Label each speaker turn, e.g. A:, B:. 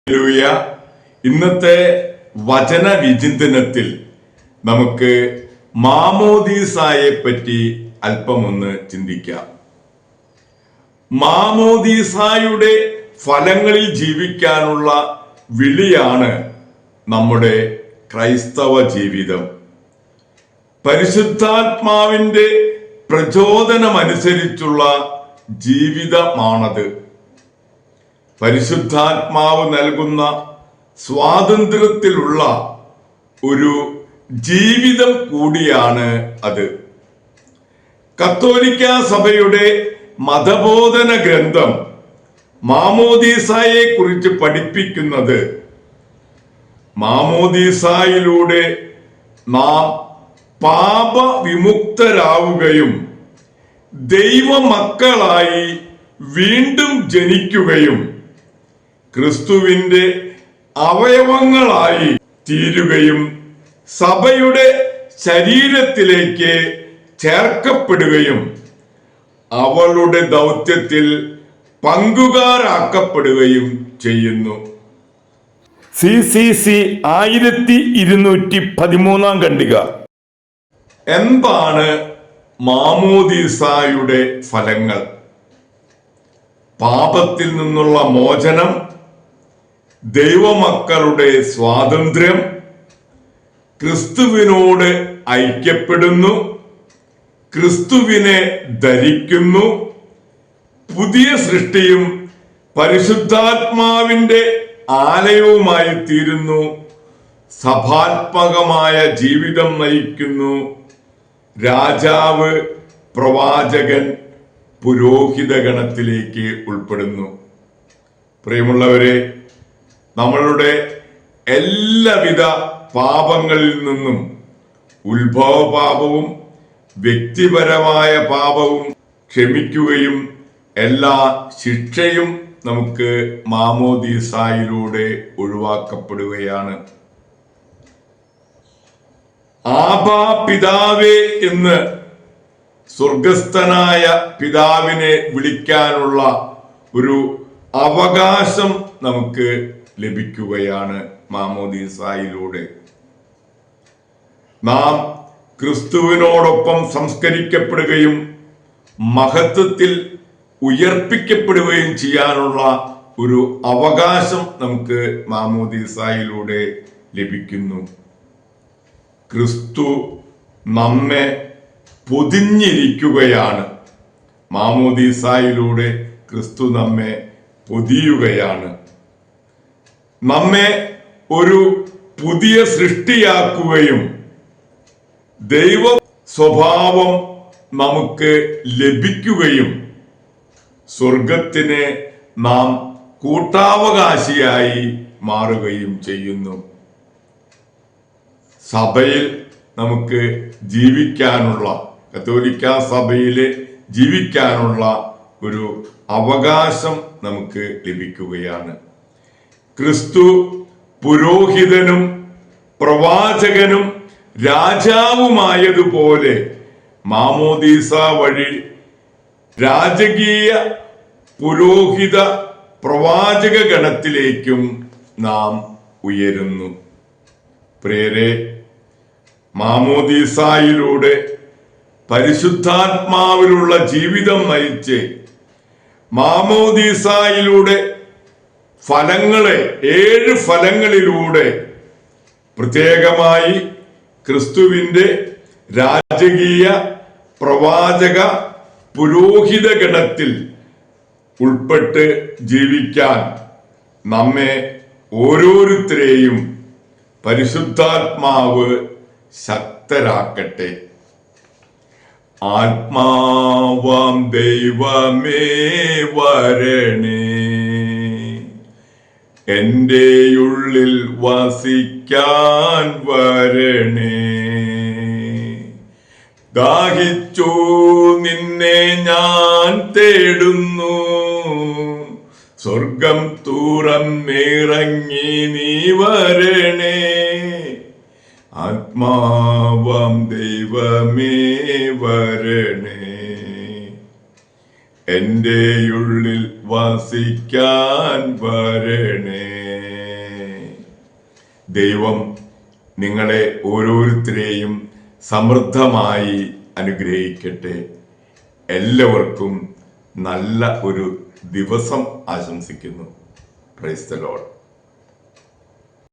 A: Hallelujah. ഇന്നത്തെ വചന വിചിന്തനത്തിൽ നമുക്ക് മാമോദീസായെ പറ്റി അല്പമൊന്ന് ചിന്തിക്കാം. മാമോദീസായുടെ ഫലങ്ങളിൽ ജീവിക്കാനുള്ള വിളിയാണ് നമ്മുടെ ക്രൈസ്തവ ജീവിതം. പരിശുദ്ധാത്മാവിന്റെ പ്രചോദനമനുസരിച്ചുള്ള ജീവിതമാണത്. പരിശുദ്ധാത്മാവ് നൽകുന്ന സ്വാതന്ത്ര്യത്തിലുള്ള ഒരു ജീവിതം കൂടിയാണ് അത്. കത്തോലിക്ക സഭയുടെ മതബോധന ഗ്രന്ഥം മാമോദീസായെ കുറിച്ച് പഠിപ്പിക്കുന്നത് മാമോദീസായിലൂടെ നാം പാപവിമുക്തരാവുകയും ദൈവമക്കളായി വീണ്ടും ജനിക്കുകയും ക്രിസ്തുവിന്റെ അവയവങ്ങളായി തീരുകയും സഭയുടെ ശരീരത്തിലേക്ക് ചേർക്കപ്പെടുകയും അവളുടെ ദൗത്യത്തിൽ പങ്കുകാരാക്കപ്പെടുകയും ചെയ്യുന്നു.
B: CCC 1213 ഖണ്ഡിക.
A: എന്താണ് മാമോദീസായുടെ ഫലങ്ങൾ? പാപത്തിൽ നിന്നുള്ള മോചനം, ദൈവമക്കളുടെ സ്വാതന്ത്ര്യം, ക്രിസ്തുവിനോട് ഐക്യപ്പെടുന്നു, ക്രിസ്തുവിനെ ധരിക്കുന്നു, പുതിയ സൃഷ്ടിയും പരിശുദ്ധാത്മാവിന്റെ ആലയവുമായി തീരുന്നു, സഭാത്മകമായ ജീവിതം നയിക്കുന്നു, രാജാവ്, പ്രവാചകൻ, പുരോഹിത ഗണത്തിലേക്ക് ഉൾപ്പെടുന്നു. പ്രിയമുള്ളവരെ, നമ്മളുടെ എല്ലാവിധ പാപങ്ങളിൽ നിന്നും ഉത്ഭവ പാപവും വ്യക്തിപരമായ പാപവും ക്ഷമിക്കുകയും എല്ലാ ശിക്ഷയും നമുക്ക് മാമോദീസായിലൂടെ ഒഴിവാക്കപ്പെടുകയാണ്. ആബാ പിതാവേ എന്ന് സ്വർഗസ്ഥനായ പിതാവിനെ വിളിക്കാനുള്ള ഒരു അവകാശം നമുക്ക് ലഭിക്കുകയാണ് മാമോദീസായിലൂടെ. നാം ക്രിസ്തുവിനോടൊപ്പം സംസ്കരിക്കപ്പെടുകയും മഹത്വത്തിൽ ഉയർപ്പിക്കപ്പെടുകയും ചെയ്യാനുള്ള ഒരു അവകാശം നമുക്ക് മാമോദീസായിലൂടെ ലഭിക്കുന്നു. ക്രിസ്തു നമ്മെ പൊതിഞ്ഞിരിക്കുകയാണ്. മാമോദീസായിലൂടെ ക്രിസ്തു നമ്മെ പൊതിയുകയാണ്. നമ്മെ ഒരു പുതിയ സൃഷ്ടിയാക്കുകയും ദൈവ സ്വഭാവം നമുക്ക് ലഭിക്കുകയും സ്വർഗത്തിന് നാം കൂട്ടാവകാശിയായി മാറുകയും ചെയ്യുന്നു. സഭയിൽ നമുക്ക് ജീവിക്കാനുള്ള, കത്തോലിക്ക സഭയിൽ ജീവിക്കാനുള്ള ഒരു അവകാശം നമുക്ക് ലഭിക്കുകയാണ്. ക്രിസ്തു പുരോഹിതനും പ്രവാചകനും രാജാവുമായതുപോലെ മാമോദീസ വഴി രാജകീയ പുരോഹിത പ്രവാചക ഗണത്തിലേക്കും നാം ഉയരുന്നു. പ്രിയരെ, മാമോദീസായിലൂടെ പരിശുദ്ധാത്മാവിലുള്ള ജീവിതം നയിച്ച് മാമോദീസായിലൂടെ ഫലങ്ങളെ 7 ഫലങ്ങളിലൂടെ പ്രത്യേകമായി ക്രിസ്തുവിന്റെ രാജകീയ പ്രവാചക പുരോഹിത ഗണത്തിൽ ഉൾപ്പെട്ട് ജീവിക്കാൻ നമ്മെ ഓരോരുത്തരെയും പരിശുദ്ധാത്മാവ് ശക്തരാക്കട്ടെ. ആത്മാവാം ദൈവമേ വരണേ, എൻ്റെ ഉള്ളിൽ വസിക്കാൻ വരണേ. ദാഹിച്ചു നിന്നെ ഞാൻ തേടുന്നു, സ്വർഗം തുറന്നിറങ്ങി നീ വരണേ. ആത്മാവാം ദൈവമേ വരണേ, എൻ്റെ ഉള്ളിൽ വസിക്കാൻ വരണേ. ദൈവം നിങ്ങളെ ഓരോരുത്തരെയും സമൃദ്ധമായി അനുഗ്രഹിക്കട്ടെ. എല്ലാവർക്കും നല്ല ഒരു ദിവസം ആശംസിക്കുന്നു. Praise the Lord.